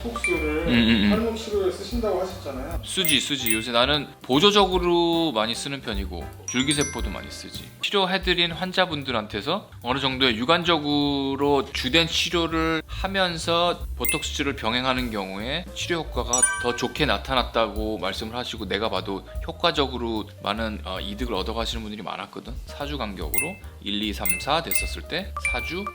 톡스를 탈모 치료에 쓰신다고 하셨잖아요. 쓰지. 요새 나는 보조적으로 많이 쓰는 편이고 줄기세포도 많이 쓰지. 치료해드린 환자분들한테서 어느 정도의 유관적으로 주된 치료를 하면서 보톡스를 병행하는 경우에 치료 효과가 더 좋게 나타났다고 말씀을 하시고, 내가 봐도 효과적으로 많은 이득을 얻어가시는 분들이 많았거든. 4주 간격으로 1, 2, 3, 4 됐었을 때 4주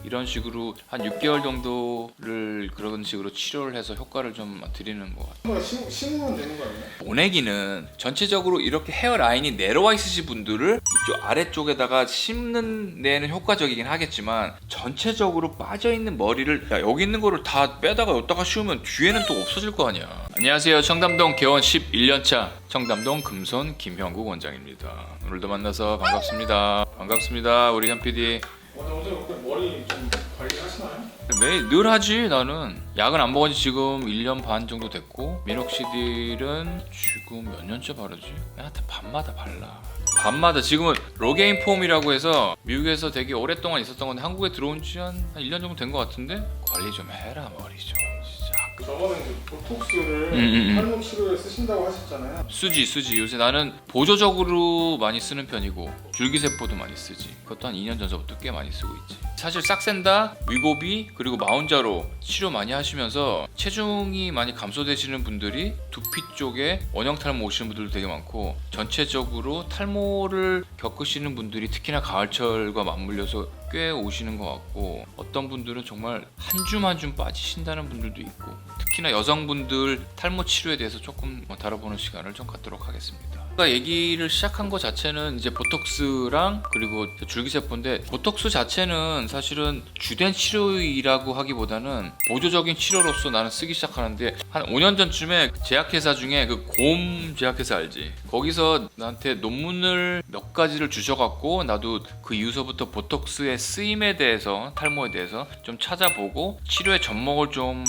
이런 식으로 한 6개월 정도를 그런 식으로 치료를 해서 효과를 좀 드리는 것 같아요. 심으면 되는 거 아니에요? 모내기는 전체적으로 이렇게 헤어라인이 내려와 있으신 분들을 이쪽 아래쪽에다가 심는 데는 효과적이긴 하겠지만, 전체적으로 빠져있는 머리를 여기 있는 거를 다 빼다가 여기다가 씌우면 뒤에는 또 없어질 거 아니야. 안녕하세요. 청담동 개원 11년차 청담동 금손 김형국 원장입니다. 오늘도 만나서 반갑습니다. 우리 현 PD. 오늘 머리 좀 관리하시나요? 매일 늘 하지. 나는 약은 안 먹은 지 지금 1년 반 정도 됐고, 미녹시딜은 지금 몇 년째 바르지? 나한테 밤마다 발라. 밤마다. 지금은 로게인 폼이라고 해서 미국에서 되게 오랫동안 있었던 건데 한국에 들어온 지 한 1년 정도 된 것 같은데, 관리 좀 해라 머리 좀 진짜. 저번에 이제 보톡스를 탈모 치료에 쓰신다고 하셨잖아요. 쓰지. 요새 나는 보조적으로 많이 쓰는 편이고 줄기세포도 많이 쓰지. 그것도 한 2년 전서부터 꽤 많이 쓰고 있지. 사실 싹센다, 위고비, 그리고 마운자로 치료 많이 하시면서 체중이 많이 감소되시는 분들이 두피 쪽에 원형 탈모 오시는 분들도 되게 많고, 전체적으로 탈모를 겪으시는 분들이 특히나 가을철과 맞물려서 꽤 오시는 것 같고, 어떤 분들은 정말 한 줌 한 줌 빠지신다는 분들도 있고, 특히나 여성분들 탈모 치료에 대해서 조금 다뤄보는 시간을 좀 갖도록 하겠습니다. 제가 얘기를 시작한 것 자체는 이제 보톡스랑 그리고 줄기세포인데, 보톡스 자체는 사실은 주된 치료이라고 하기보다는 보조적인 치료로서 나는 쓰기 시작하는데, 한 5년 전쯤에 제약회사 중에 그 곰 제약회사 알지? 거기서 나한테 논문을 몇 가지를 주셔갖고 나도 그 이후서부터 보톡스의 쓰임에 대해서, 탈모에 대해서 좀 찾아보고 치료의 접목을 좀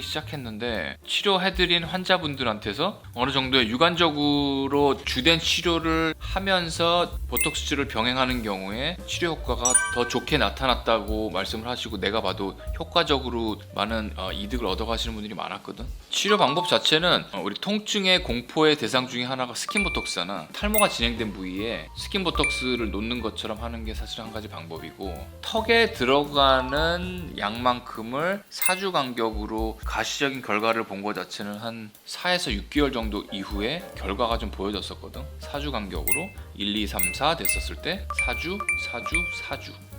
시작했는데, 치료해드린 환자분들한테서 어느 정도의 유관적으로 주된 치료를 하면서 보톡스를 병행하는 경우에 치료 효과가 더 좋게 나타났다고 말씀을 하시고, 내가 봐도 효과적으로 많은 이득을 얻어가시는 분들이 많았거든. 치료 방법 자체는 우리 통증의 공포의 대상 중에 하나가 스킨보톡스잖아. 탈모가 진행된 부위에 스킨보톡스를 놓는 것처럼 하는 게 사실 한 가지 방법이고, 턱에 들어가는 양만큼을 4주 간격으로 가시적인 결과를 본 것 자체는 한 4에서 6개월 정도 이후에 결과가 좀 보여졌었거든. 4주 간격으로 1, 2, 3, 4 됐었을 때 4주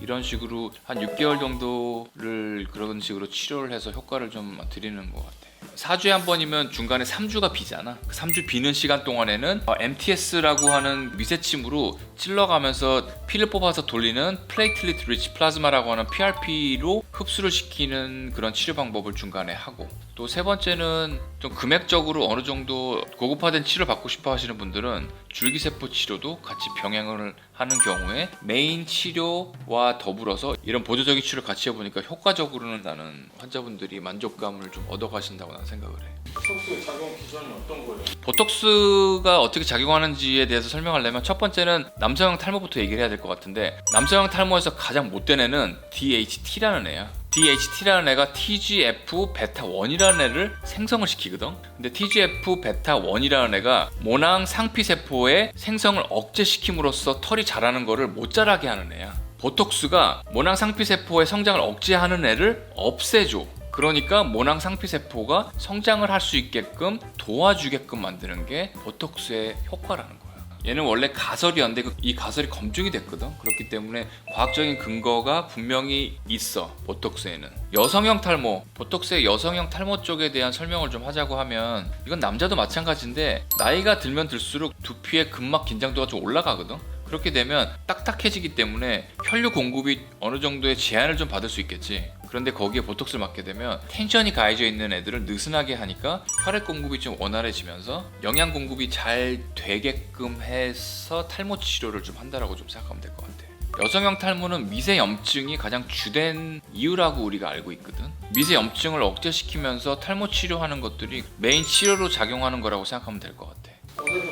이런 식으로 한 6개월 정도를 그런 식으로 치료를 해서 효과를 좀 드리는 것 같아. 4주에 한 번이면 중간에 3주가 비잖아. 그 3주 비는 시간 동안에는 MTS라고 하는 미세침으로 찔러가면서 피를 뽑아서 돌리는 플레이틀릿 리치 플라즈마라고 하는 PRP로 흡수를 시키는 그런 치료 방법을 중간에 하고, 또 세 번째는 좀 금액적으로 어느 정도 고급화된 치료 받고 싶어 하시는 분들은 줄기세포 치료도 같이 병행을 하는 경우에 메인 치료와 더불어서 이런 보조적인 치료를 같이 해보니까 효과적으로는 나는 환자분들이 만족감을 좀 얻어가신다고 나는 생각을 해. 보톡스 작용 기전이 어떤 거예요? 보톡스가 어떻게 작용하는지에 대해서 설명하려면 첫 번째는 남성형 탈모부터 얘기를 해야 될 것 같은데, 남성형 탈모에서 가장 못된 애는 DHT라는 애야. DHT라는 애가 TGF 베타 1이라는 애를 생성을 시키거든. 근데 TGF 베타 1이라는 애가 모낭 상피세포의 생성을 억제시킴으로써 털이 자라는 거를 못 자라게 하는 애야. 보톡스가 모낭 상피세포의 성장을 억제하는 애를 없애줘. 그러니까 모낭 상피세포가 성장을 할 수 있게끔 도와주게끔 만드는 게 보톡스의 효과라는 거야. 얘는 원래 가설이었는데 이 가설이 검증이 됐거든. 그렇기 때문에 과학적인 근거가 분명히 있어. 보톡스에는 여성형 탈모, 보톡스의 여성형 탈모 쪽에 대한 설명을 좀 하자고 하면, 이건 남자도 마찬가지인데 나이가 들면 들수록 두피의 근막 긴장도가 좀 올라가거든. 그렇게 되면 딱딱해지기 때문에 혈류 공급이 어느 정도의 제한을 좀 받을 수 있겠지. 그런데 거기에 보톡스를 맞게 되면 텐션이 가해져 있는 애들을 느슨하게 하니까 혈액 공급이 좀 원활해지면서 영양 공급이 잘 되게끔 해서 탈모 치료를 좀 한다라고 좀 생각하면 될 것 같아. 여성형 탈모는 미세염증이 가장 주된 이유라고 우리가 알고 있거든. 미세염증을 억제시키면서 탈모 치료하는 것들이 메인 치료로 작용하는 거라고 생각하면 될 것 같아.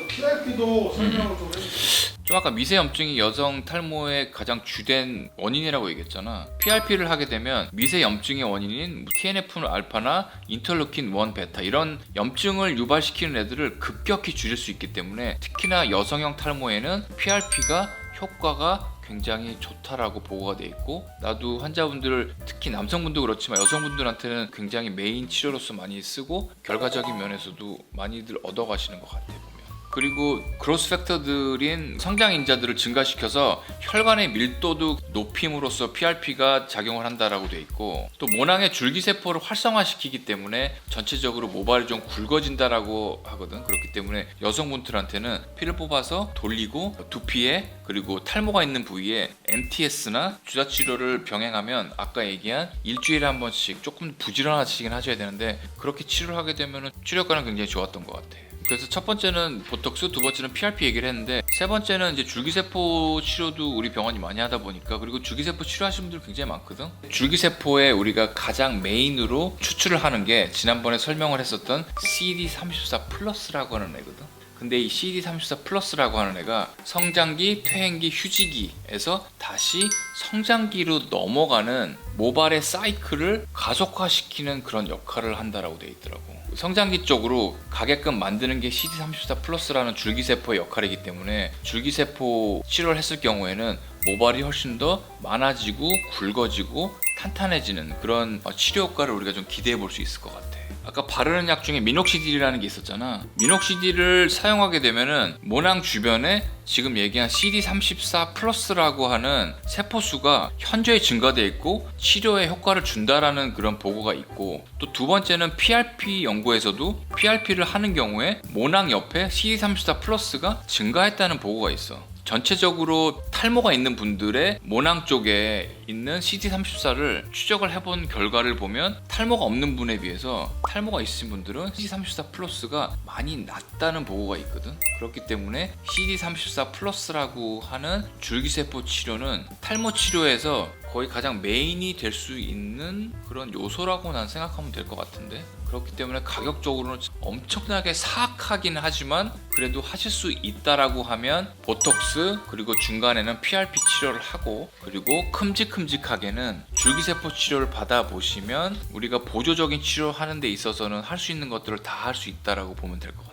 PRP도 설명을 좀 해주세요. 좀 아까 미세염증이 여성 탈모의 가장 주된 원인이라고 얘기했잖아. PRP를 하게 되면 미세염증의 원인인 TNF-알파나 인터루킨 1 베타 이런 염증을 유발시키는 애들을 급격히 줄일 수 있기 때문에 특히나 여성형 탈모에는 PRP가 효과가 굉장히 좋다라고 보고가 돼 있고, 나도 환자분들을 특히 남성분도 그렇지만 여성분들한테는 굉장히 메인 치료로서 많이 쓰고 결과적인 면에서도 많이들 얻어가시는 것 같아요. 그리고 그로스 팩터들인 성장인자들을 증가시켜서 혈관의 밀도도 높임으로써 PRP가 작용을 한다라고 돼 있고, 또 모낭의 줄기세포를 활성화시키기 때문에 전체적으로 모발이 좀 굵어진다라고 하거든. 그렇기 때문에 여성분들한테는 피를 뽑아서 돌리고 두피에 그리고 탈모가 있는 부위에 MTS나 주사치료를 병행하면 아까 얘기한 일주일에 한 번씩 조금 부지런하시긴 하셔야 되는데 그렇게 치료를 하게 되면 치료 효과는 굉장히 좋았던 것 같아. 그래서 첫 번째는 보톡스, 두 번째는 PRP 얘기를 했는데, 세 번째는 이제 줄기세포 치료도 우리 병원이 많이 하다 보니까, 그리고 줄기세포 치료하시는 분들 굉장히 많거든. 줄기세포에 우리가 가장 메인으로 추출을 하는 게 지난번에 설명을 했었던 CD34 플러스라고 하는 애거든. 근데 이 CD34 플러스라고 하는 애가 성장기, 퇴행기, 휴지기에서 다시 성장기로 넘어가는 모발의 사이클을 가속화시키는 그런 역할을 한다라고 돼 있더라고. 성장기 쪽으로 가게끔 만드는 게 CD34 플러스라는 줄기세포의 역할이기 때문에 줄기세포 치료를 했을 경우에는 모발이 훨씬 더 많아지고 굵어지고 탄탄해지는 그런 치료 효과를 우리가 좀 기대해 볼 수 있을 것 같아. 아까 바르는 약 중에 미녹시딜이라는 게 있었잖아. 미녹시딜을 사용하게 되면은 모낭 주변에 지금 얘기한 CD34 플러스라고 하는 세포수가 현저히 증가되어 있고 치료에 효과를 준다라는 그런 보고가 있고, 또 두 번째는 PRP 연구에서도 PRP를 하는 경우에 모낭 옆에 CD34 플러스가 증가했다는 보고가 있어. 전체적으로 탈모가 있는 분들의 모낭 쪽에 있는 CD34를 추적을 해본 결과를 보면 탈모가 없는 분에 비해서 탈모가 있으신 분들은 CD34 플러스가 많이 낮다는 보고가 있거든. 그렇기 때문에 CD34 플러스라고 하는 줄기세포 치료는 탈모 치료에서 거의 가장 메인이 될 수 있는 그런 요소라고 난 생각하면 될 것 같은데, 그렇기 때문에 가격적으로는 엄청나게 사악하긴 하지만 그래도 하실 수 있다라고 하면 보톡스 그리고 중간에는 PRP 치료를 하고, 그리고 큼직큼직하게는 줄기세포 치료를 받아보시면 우리가 보조적인 치료를 하는 데 있어서는 할 수 있는 것들을 다 할 수 있다라고 보면 될 것 같아요.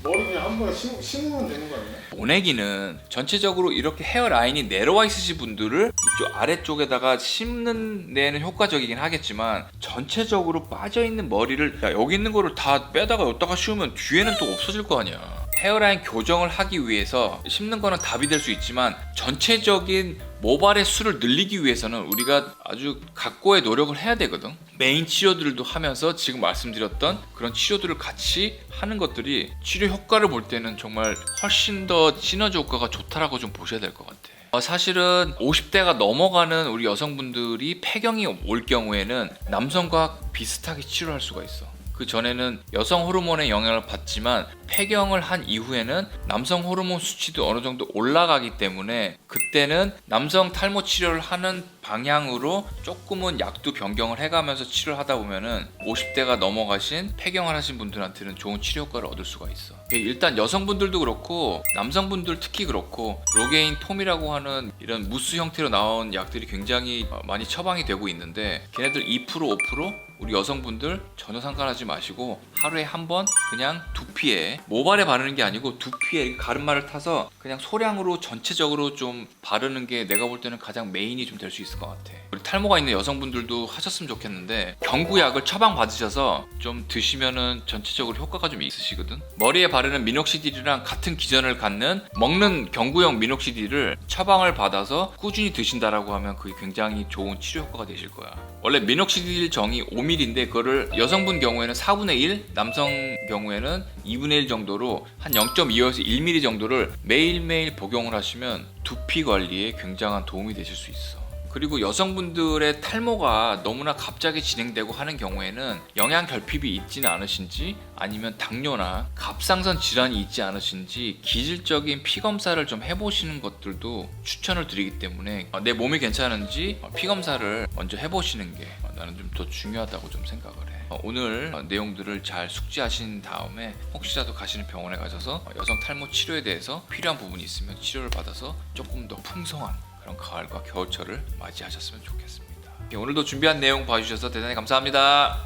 머리 그냥 한 번에 심으면 되는 거 아니에요? 모내기는 전체적으로 이렇게 헤어라인이 내려와 있으신 분들을 이쪽 아래쪽에다가 심는 데는 효과적이긴 하겠지만, 전체적으로 빠져있는 머리를 여기 있는 거를 다 빼다가 여기다가 씌우면 뒤에는 또 없어질 거 아니야. 헤어라인 교정을 하기 위해서 심는 거는 답이 될 수 있지만 전체적인 모발의 수를 늘리기 위해서는 우리가 아주 각고의 노력을 해야 되거든. 메인 치료들도 하면서 지금 말씀드렸던 그런 치료들을 같이 하는 것들이 치료 효과를 볼 때는 정말 훨씬 더 시너지 효과가 좋다라고 좀 보셔야 될 것 같아. 사실은 50대가 넘어가는 우리 여성분들이 폐경이 올 경우에는 남성과 비슷하게 치료할 수가 있어. 그 전에는 여성 호르몬의 영향을 받지만 폐경을 한 이후에는 남성 호르몬 수치도 어느 정도 올라가기 때문에 그때는 남성 탈모 치료를 하는 방향으로 조금은 약도 변경을 해가면서 치료를 하다 보면은 50대가 넘어가신 폐경을 하신 분들한테는 좋은 치료 효과를 얻을 수가 있어. 일단 여성분들도 그렇고 남성분들 특히 그렇고 로게인 톰이라고 하는 이런 무스 형태로 나온 약들이 굉장히 많이 처방이 되고 있는데, 걔네들 2% 5% 우리 여성분들 전혀 상관하지 마시고 하루에 한 번 그냥 두피에, 모발에 바르는 게 아니고 두피에 가르마를 타서 그냥 소량으로 전체적으로 좀 바르는 게 내가 볼 때는 가장 메인이 좀 될 수 있을 것 같아. 우리 탈모가 있는 여성분들도 하셨으면 좋겠는데 경구약을 처방 받으셔서 좀 드시면은 전체적으로 효과가 좀 있으시거든. 머리에 바르는 미녹시딜이랑 같은 기전을 갖는 먹는 경구용 미녹시딜을 처방을 받아서 꾸준히 드신다라고 하면 그게 굉장히 좋은 치료 효과가 되실 거야. 원래 미녹시딜 정이 5ml인데 그거를 여성분 경우에는 4분의 1, 남성 경우에는 2분의 1 정도로 한 0.25에서 1ml 정도를 매일매일 복용을 하시면 두피 관리에 굉장한 도움이 되실 수 있어. 그리고 여성분들의 탈모가 너무나 갑자기 진행되고 하는 경우에는 영양 결핍이 있지는 않으신지, 아니면 당뇨나 갑상선 질환이 있지 않으신지 기질적인 피 검사를 좀 해보시는 것들도 추천을 드리기 때문에 내 몸이 괜찮은지 피 검사를 먼저 해보시는 게 나는 좀 더 중요하다고 좀 생각을 해. 오늘 내용들을 잘 숙지하신 다음에 혹시라도 가시는 병원에 가셔서 여성 탈모 치료에 대해서 필요한 부분이 있으면 치료를 받아서 조금 더 풍성한 그런 가을과 겨울철을 맞이하셨으면 좋겠습니다. 오늘도 준비한 내용 봐주셔서 대단히 감사합니다.